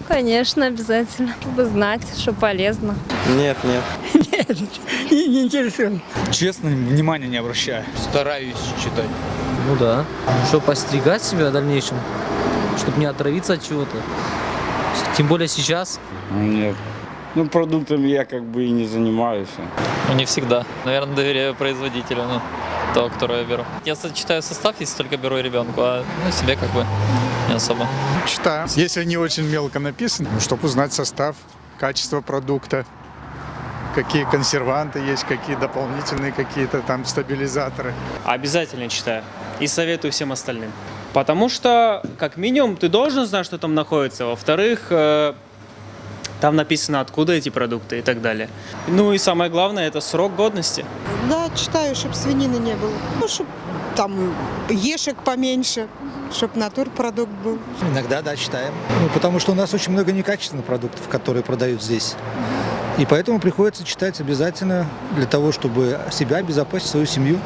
Конечно, обязательно. Чтобы знать, что полезно. Нет. Нет, не интересует. Честно, внимания не обращаю. Стараюсь читать. Ну да. Чтобы остерегать себя в дальнейшем, чтобы не отравиться от чего-то. Тем более сейчас. Нет. Ну, продуктами я как бы и не занимаюсь. Ну, не всегда. Наверное, доверяю производителю, того, которого я беру. Я читаю состав, если только беру ребенку, а себе как бы не особо. Читаю. Если не очень мелко написано, чтобы узнать состав, качество продукта, какие консерванты есть, какие дополнительные какие-то там стабилизаторы. Обязательно читаю и советую всем остальным. Потому что, как минимум, ты должен знать, что там находится. Во-вторых, там написано, откуда эти продукты и так далее. Ну и самое главное, это срок годности. Да, читаю, чтобы свинины не было. Ну, чтобы там ешек поменьше, чтобы натурпродукт был. Иногда, да, читаем. Ну, потому что у нас очень много некачественных продуктов, которые продают здесь. И поэтому приходится читать обязательно для того, чтобы себя обезопасить, свою семью.